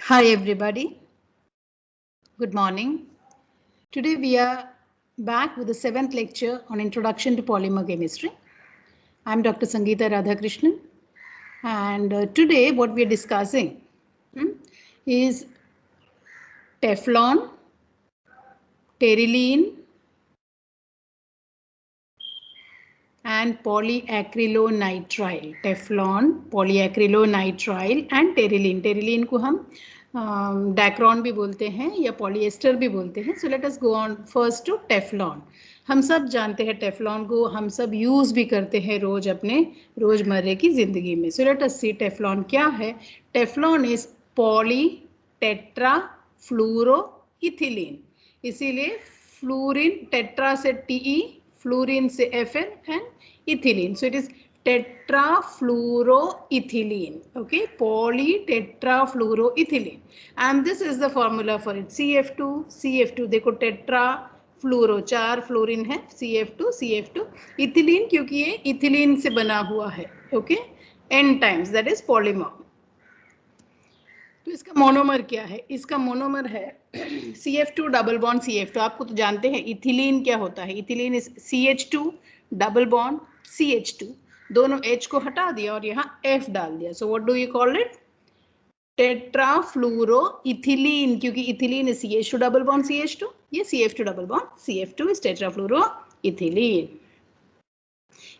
Hi everybody, good morning. Today we are back with the 7th lecture on Introduction to Polymer Chemistry. I am Dr. Sangeeta Radhakrishnan, and today what we are discussing is Teflon, Terylene and polyacrylonitrile. Teflon, polyacrylonitrile and Terylene. Terylene को हम डाक्रोन भी बोलते हैं या polyester भी बोलते हैं. So let us go on first to Teflon. हम सब जानते हैं टेफ्लॉन को, हम सब यूज भी करते हैं रोज अपने रोजमर्रे की जिंदगी में. सो लेट अस सी टेफ्लॉन क्या है. Teflon is poly tetra fluoro ethylene. इसीलिए फ्लोरीन, टेट्रा से टीई, फ्लोरीन से Fn and ethylene. So it is tetrafluoroethylene. Okay, polytetrafluoroethylene. And this is the formula for it. CF2, CF2. देखो टेट्रा फ्लोरो, 4 fluorine है, CF2, CF2. Ethylene क्योंकि ये ethylene से बना हुआ है. Okay, N times, that is polymer. तो इसका मोनोमर क्या है. इसका मोनोमर है CF2 डबल बॉन्ड CF2. आपको तो जानते हैं इथिलीन क्या होता है. Ethylene is CH2 double bond CH2. दोनों H को हटा दिया और यहाँ F डाल दिया. So what do you call it? Tetrafluoroethylene, क्योंकि ethylene is CH2 double bond CH2. ये CF2 double bond CF2 is tetrafluoroethylene.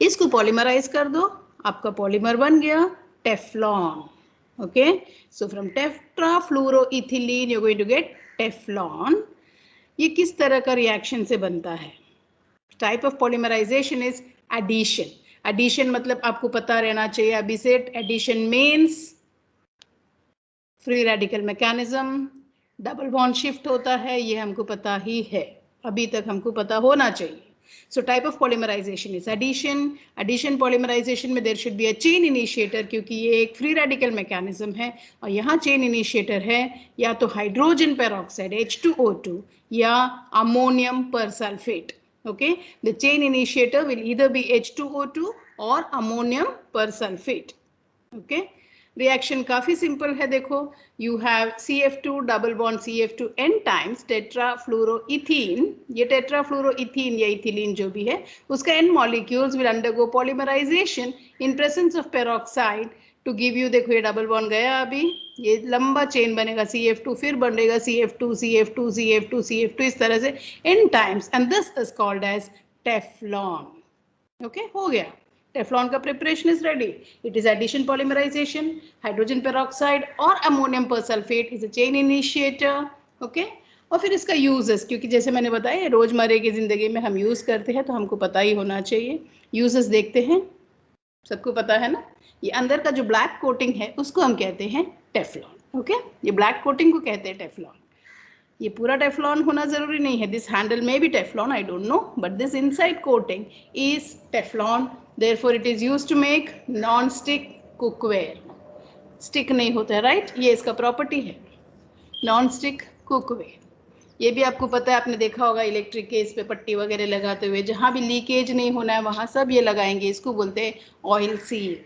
इसको पॉलीमराइज कर दो, आपका पॉलीमर बन गया Teflon. Okay, so from tetrafluoroethylene you're going to get Teflon. ये किस तरह का रिएक्शन से बनता है? Type of polymerisation is addition. Addition मतलब आपको पता रहना चाहिए अभी से. Addition means free radical mechanism, double bond shift होता है, ये हमको पता ही है, अभी तक हमको पता होना चाहिए. So type of polymerization is addition. Addition polymerization में there should be a chain initiator, क्योंकि ये एक free radical mechanism है और यहाँ chain initiator है या तो hydrogen peroxide H2O2 या ammonium persulfate. Okay, the chain initiator will either be H2O2 or ammonium persulfate. Okay, reaction काफी सिंपल है. देखो, you have CF2 double bond CF2 n times tetrafluoroethene. ये टेट्राफ्लोरोइथीन या ethylene जो भी है उसका n molecules will undergo polymerization in presence of peroxide to give you. देखो ये डबल बॉन्ड गया, अभी ये लंबा चेन बनेगा CF2, फिर बनेगा CF2 CF2 CF2 CF2 इस तरह से n times, and this is called as Teflon. Okay, हो गया. Teflon का preparation is ready. It is addition polymerization. Hydrogen peroxide और ammonium persulfate is a chain initiator. Okay? और फिर इसका uses, क्योंकि जैसे मैंने बताया रोजमर्रे की जिंदगी में हम यूज करते हैं तो हमको पता ही होना चाहिए. uses देखते हैं, सबको पता है ना. ये अंदर का जो ब्लैक कोटिंग है उसको हम कहते हैं टेफ्लॉन. ओके, ये ब्लैक कोटिंग को कहते हैं टेफ्लॉन. ये पूरा टेफ्लॉन होना जरूरी नहीं है. दिस हैंडल में भी Teflon, I don't know, but this inside coating is Teflon. Therefore it is used to make non stick cookware. Stick नहीं होता है, राइट? ये इसका प्रॉपर्टी है, नॉन स्टिक कुकवेयर. ये भी आपको पता है, आपने देखा होगा इलेक्ट्रिक के इस पे पट्टी वगैरह लगाते हुए, जहाँ भी लीकेज नहीं होना है वहाँ सब ये लगाएंगे. इसको बोलते हैं ऑयल सील.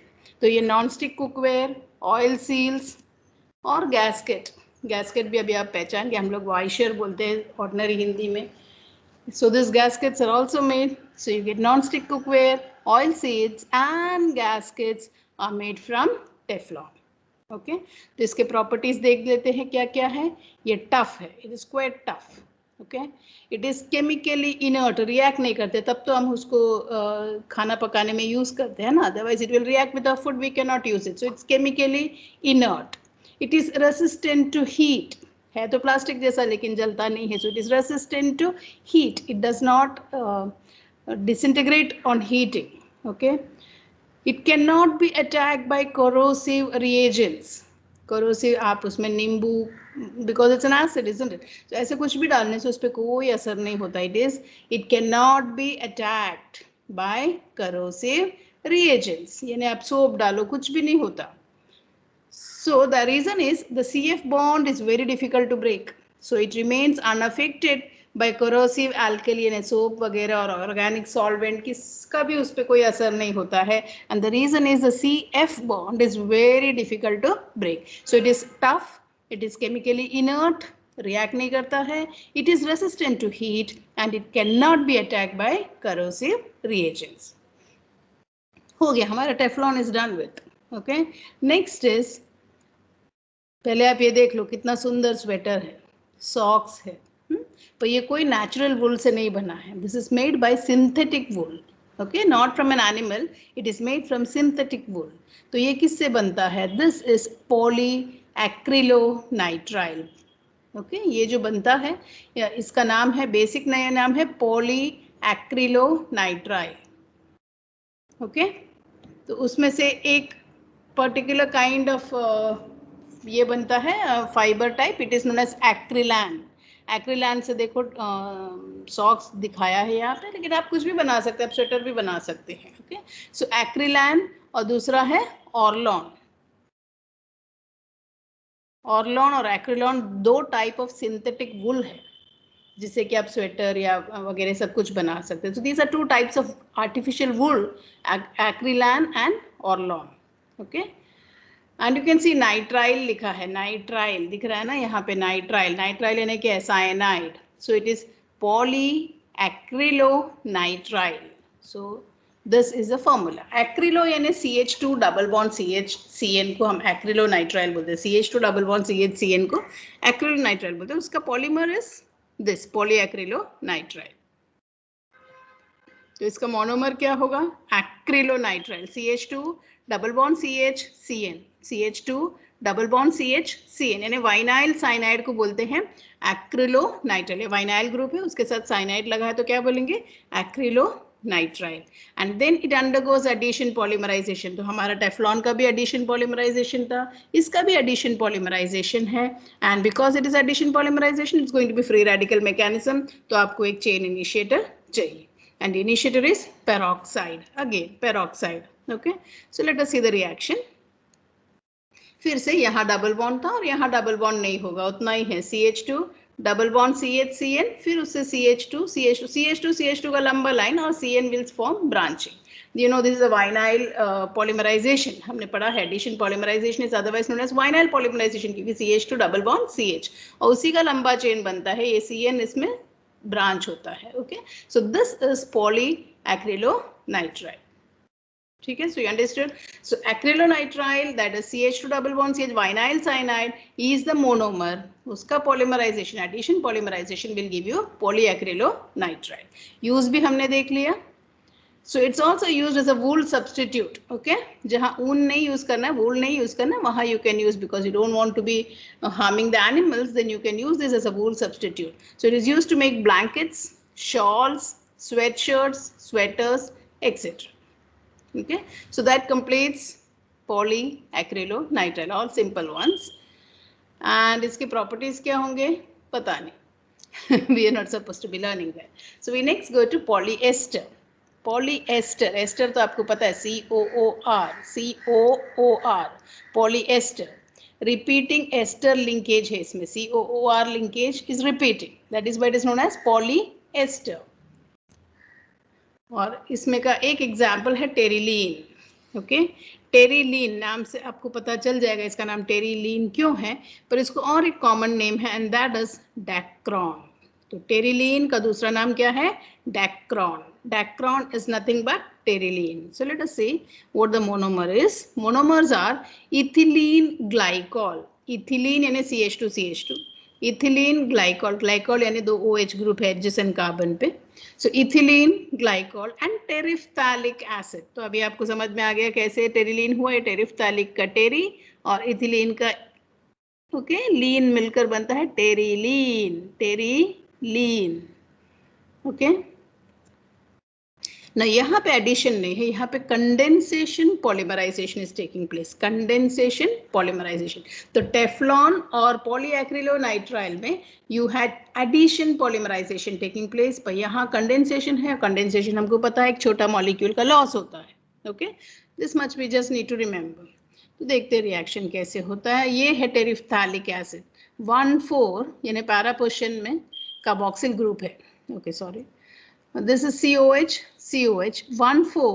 तो ये non stick cookware, oil seals और गैस्केट. गैस्केट भी अभी आप पहचान के, हम लोग वाइशर बोलते हैं ऑर्डिनरी हिंदी में. So these gaskets are also made. So you get non-stick cookware, oil seals and gaskets are made from Teflon. Okay, तो इसके प्रॉपर्टीज देख लेते हैं क्या क्या है. ये टफ है, it is quite tough. Okay, it is chemically inert, react नहीं करते, तब तो हम उसको खाना पकाने में यूज करते हैं ना, otherwise it will react with the food, we can not use it. So it's chemically inert. It is resistant to heat. है तो प्लास्टिक जैसा लेकिन जलता नहीं है. So it is resistant to heat. It does not disintegrate on heating. Okay, it cannot be attacked by corrosive reagents. corrosive आप उसमें नींबू, because it's an acid, isn't it? So ऐसे कुछ भी डालने से उस पर कोई असर नहीं होता. It cannot be attacked by corrosive reagents. यानी आप सोप डालो कुछ भी नहीं होता. So the reason is the CF bond is very difficult to break. So it remains unaffected by corrosive alkali and soap वगैरह और organic solvent, किसका भी उस पर कोई असर नहीं होता है. And the reason is the CF bond is very difficult to break. So it is tough, it is chemically inert, react नहीं करता है, it is resistant to heat and it can not be attacked by corrosive reagents. हो गया हमारा Teflon is done with. Okay, next is, पहले आप ये देख लो कितना सुंदर स्वेटर है, सॉक्स है, तो ये कोई नेचुरल वुल से नहीं बना है, this is made by synthetic wool, okay, not from an animal, it is made from synthetic wool. तो ये किससे बनता है, this is poly acrylonitrile. Okay, ये जो बनता है इसका नाम है, बेसिक नया नाम है पॉली एक्रिलोनाइट्राइल। ओके, तो उसमें से एक पर्टिकुलर काइंड ऑफ ये बनता है fibre type, it is known as Acrilan. Acrilan से देखो सॉक्स दिखाया है यहाँ पे, लेकिन आप कुछ भी बना सकते हैं, आप स्वेटर भी बना सकते हैं। ओके, सो एक्रिलैन, और दूसरा है ऑर्लॉन। ऑर्लॉन और एक्रिलॉन दो टाइप ऑफ सिंथेटिक वुल है जिससे कि आप स्वेटर या वगैरह सब कुछ बना सकते हैं। So these are two types of artificial wool, Acrilan and Orlon. Okay, and you can see nitrile लिखा है, नाइट्राइल दिख रहा है ना यहाँ पे, नाइट्राइल, नाइट्राइल यानी क्या है, cyanide, so it is poly acrylonitrile. So this is a formula. Acrylo यानी CH2 डबल बॉन्ड CH-CN को हम एक्रिलोनाइट्राइल बोलते हैं, CH2 डबल बॉन्ड CH-CN को एक्रिलोनाइट्राइल बोलते हैं। उसका polymer is this poly acrylonitrile. तो इसका मोनोमर क्या होगा, acrylonitrile, CH2 double bond CH-CN, CH2 double bond CH-CN, यानी वाइनाइल साइनाइड को बोलते हैं एक्रिलोनाइट्राइल। वाइनाइल ग्रुप है, उसके साथ साइनाइड लगा है तो क्या बोलेंगे, acrylonitrile. And then it undergoes addition polymerization. तो हमारा टेफ्लॉन का भी एडिशन पॉलीमराइजेशन था, इसका भी एडिशन पॉलीमराइजेशन है, and because it is addition polymerization it's going to be free radical mechanism, तो आपको एक चेन इनिशिएटर चाहिए, and the initiator is peroxide, again peroxide. Okay, so let us see the reaction. फिर से यहाँ double bond था और यहाँ डबल बॉन्ड नहीं होगा, उतना ही है, CH2 डबल बॉन्ड CH-CN, फिर उससे CH2 CH2 CH2 CH2 का लंबा लाइन और CN will form branching. You know this is a vinyl polymerization, हमने पढ़ा है, addition polymerization is otherwise known as vinyl polymerization, क्योंकि CH2 डबल बॉन्ड CH और उसी का लंबा चेन बनता है, ये CN इसमें ब्रांच होता है। Okay, so this is poly acrylonitrile. ठीक है, so you understood. So acrylonitrile that is CH2 double bond CH, vinyl cyanide is the monomer, उसका polymerization, addition polymerization will give you poly acrylonitrile. Use भी हमने देख लिया। So it's also used as a wool substitute. Okay, जहाँ ऊन नहीं use करना है, wool नहीं यूज करना है, वहाँ you can use, because you don't want to be harming the animals, then you can use this as a wool substitute. So it is used to make blankets, shawls, sweatshirts, sweaters, etc. Okay, so that completes polyacrylonitrile, all simple ones. And इसके properties क्या होंगे पता नहीं we are not supposed to be learning that. So we next go to polyester. Polyester, ester तो आपको पता है, COOR, polyester, repeating ester linkage है इसमें, COOR linkage is repeating, that is what is known as polyester. और इसमें का एक एग्जाम्पल है टेरिलीन। ओके, टेरिलीन नाम से आपको पता चल जाएगा इसका नाम टेरिलीन क्यों है, पर इसको और एक कॉमन नेम है एंड दैट इज डैक्रॉन। तो टेरिलीन का दूसरा नाम क्या है, Dacron. Dacron is nothing but teriline. So let us see what the monomer is. Monomers are ethylene glycol. Ethylene यानी CH2CH2. Ethylene glycol. Glycol यानी दो OH ग्रुप है एडजेसेंट कार्बन पे. So ethylene glycol and terephthalic acid. तो अभी आपको समझ में आ गया कैसे टेरिलीन हुआ है, terephthalic का टेरी और इथिलीन का लीन मिलकर बनता है टेरिलीन, टेरिलीन। ओके, ना यहाँ पे एडिशन नहीं है, यहाँ पे condensation polymerization is taking place, condensation polymerization. तो टेफ्लॉन और पॉलीएक्रिलोनाइट्राइल में you had addition polymerization taking place, पर यहाँ कंडेंसेशन है। कंडेंसेशन हमको पता है एक छोटा मॉलिक्यूल का लॉस होता है। Okay, this much we just need to remember. तो देखते हैं रिएक्शन कैसे होता है। ये है टेरिफ्थैलिक एसिड 1,4 यानी पैरा पोजीशन में कार्बोक्सिल ग्रुप है। Okay, sorry, this is COH 1,4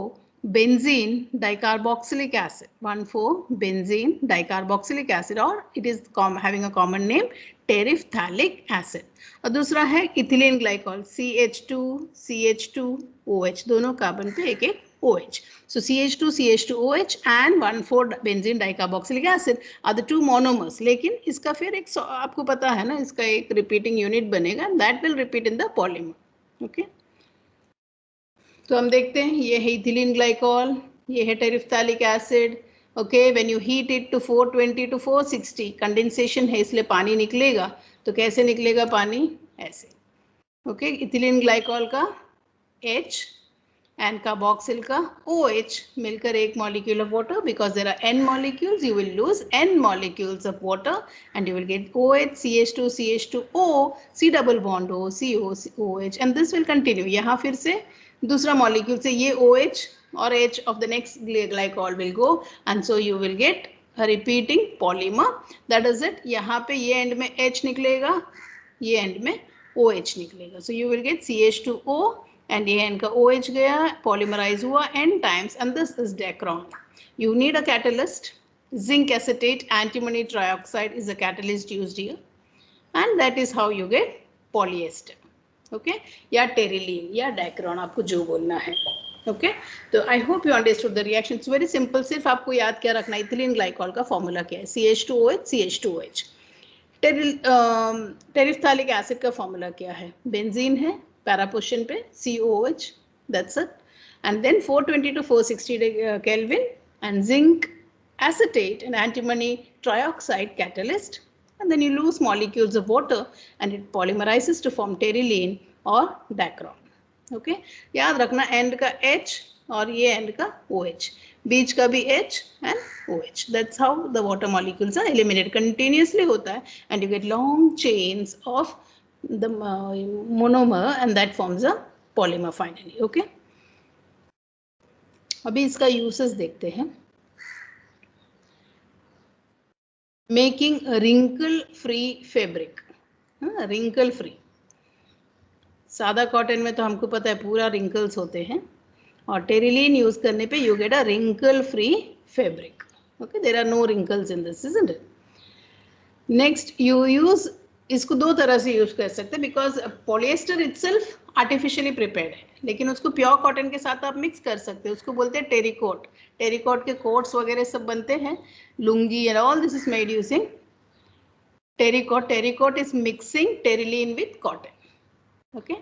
benzene dicarboxylic acid, 1,4-benzene dicarboxylic acid, or it is having a common name terephthalic acid. और दूसरा है इथिलीन ग्लाइकॉल, CH2CH2OH, दोनों कार्बन पे एक एक OH. So CH2CH2OH and 1,4-benzene dicarboxylic acid are the two monomers. लेकिन इसका फिर एक आपको पता है ना, इसका एक रिपीटिंग यूनिट बनेगा, that will repeat in the polymer. Okay. तो हम देखते हैं, ये है इथिलीन ग्लाइकॉल, ये है terephthalic acid. Okay, when you heat it to 420 to 460, condensation है इसलिए पानी निकलेगा. तो कैसे निकलेगा पानी? ऐसे. ओके, इथिलीन ग्लाइकॉल का H and carboxyl का OH मिलकर एक molecule of water. Because there are n molecules, you will lose n molecules of water and you will get OH, CH2, CH2O, C double bond O, CO, OH, and this will continue. यहाँ फिर से दूसरा molecule से ये OH और H of the next glycol will go, and so you will get a repeating polymer. That is it. यहाँ पे ये end में H निकलेगा, ये end में OH निकलेगा. So you will get CH2O and ये end का OH गया, polymerize हुआ n times, and this is Dacron. You need a catalyst. Zinc acetate antimony trioxide is a catalyst used here, and that is how you get polyester. Okay, या terylene या Dacron, आपको जो बोलना है. Okay, तो I hope you understood the reaction. It's very simple. सिर्फ आपको याद क्या रखना है, इथिलीन ग्लाइकॉल का फॉर्मूला क्या है, CH2OH, CH2OH. टेरिफ्थैलिक एसिड का फॉर्मूला क्या है, बेंजीन है, पैरा पोजीशन पे COOH, that's it. And then 420 to 460 Kelvin and zinc acetate and antimony trioxide catalyst, and then you lose molecules of water and it polymerizes to form teriline or Dacron. Okay, याद रखना end का H और ये end का OH, बीच का भी H and OH. That's how the water molecules are eliminated. Continuously होता है and you get long chains of the monomer and that forms a polymer finally. Okay, अभी इसका uses देखते हैं. Making a wrinkle free fabric. wrinkle free. सादा cotton में तो हमको पता है पूरा wrinkles होते हैं, और टेरिलीन यूज करने पे you get a wrinkle free fabric. Okay, there are no wrinkles in this, isn't it? Next, you use, इसको दो तरह से यूज कर सकते हैं, because polyester itself artificially prepared है, लेकिन उसको प्योर कॉटन के साथ आप मिक्स कर सकते हैं. उसको बोलते हैं टेरिकोट. टेरिकोट के कोट्स वगैरह सब बनते हैं, lungi and all this is made using terrycot. Terrycot is mixing terylene with cotton. Okay,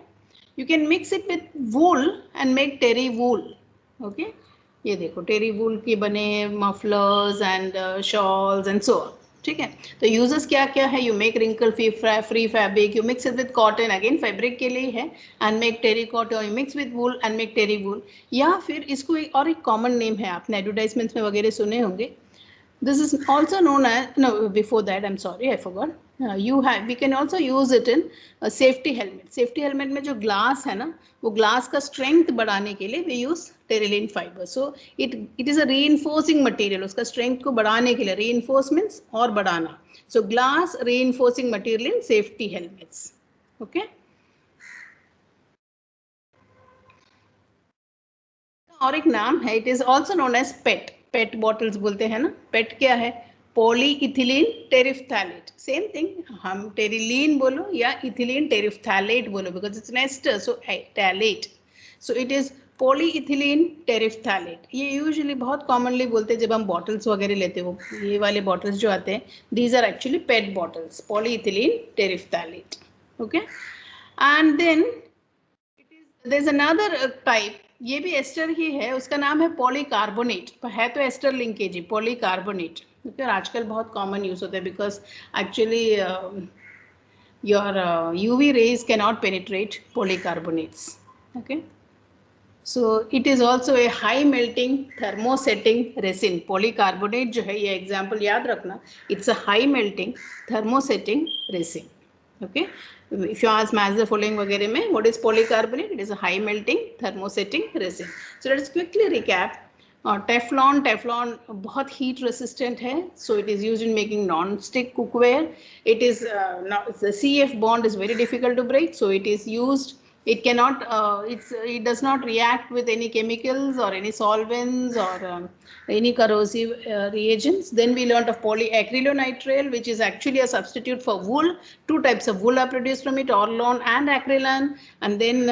you can mix it with wool and make terry wool. Okay, ये देखो टेरी वूल के बने mufflers and shawls and so on. ठीक है, तो uses क्या क्या है, you make wrinkle free fabric, you mix it with cotton, again fabric के लिए है, and make terry cotton, you mix with wool and make terry वूल. या फिर इसको और एक कॉमन नेम है, आपने एडवर्टाइजमेंट्स में वगैरह सुने होंगे. This is also known as, no before that I am sorry I forgot, we can also use it in safety helmet. Safety helmet में जो ग्लास है ना, वो ग्लास का स्ट्रेंथ बढ़ाने के लिए we use terylene fibre. So it is a reinforcing material. उसका स्ट्रेंथ को बढ़ाने के लिए, रीइंफोर्स मींस और बढ़ाना. So glass reinforcing material in safety helmets. Okay, और एक नाम है, it is also known as PET. PET bottles बोलते हैं ना. पेट क्या है, पॉलीइथिलीन टेरिफ्थैलेट. सेम थिंग, हम टेरिलीन बोलो या इथिलीन टेरिफ्थैलेट बोलो, because it's an ester, so phthalate. So it is polyethylene टेरिफ्थैलेट. ये यूजुअली बहुत कॉमनली बोलते हैं जब हम बॉटल्स वगैरह लेते हैं, वो ये वाले बॉटल्स जो आते हैं, these are actually PET bottles, polyethylene terephthalate. Okay, and then there is another type, ये भी एस्टर ही है, उसका नाम है पॉलीकार्बोनेट. है तो एस्टर लिंकेज, पॉलीकार्बोनेट. फिर आजकल बहुत कॉमन यूज होता है, because actually your UV rays can not penetrate polycarbonates. Okay, so it is also a high melting thermosetting resin. Polycarbonate जो है, ये एग्जाम्पल याद रखना, it's a high melting thermosetting resin. Okay, if you ask maths the following वगैरह में, what is polycarbonate? It is a high melting thermosetting resin. So let us quickly recap. Teflon बहुत heat resistant है, so it is used in making non-stick cookware. It is the CF bond is very difficult to break, so it is used It cannot, it does not react with any chemicals or any solvents or any corrosive reagents. Then we learned of polyacrylonitrile, which is actually a substitute for wool. Two types of wool are produced from it, Orlon and acrylan. And then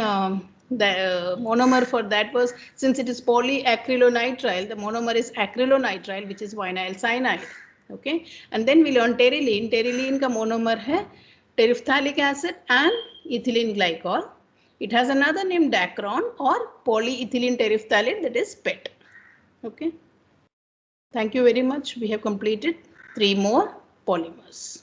the monomer for that was, since it is polyacrylonitrile, the monomer is acrylonitrile, which is vinyl cyanide. Okay, and then we learned pteryline. Pteryline ka monomer hai terephthalic acid and ethylene glycol. It has another name, dacron or polyethylene terephthalate, that is PET. Okay. Thank you very much. We have completed 3 more polymers.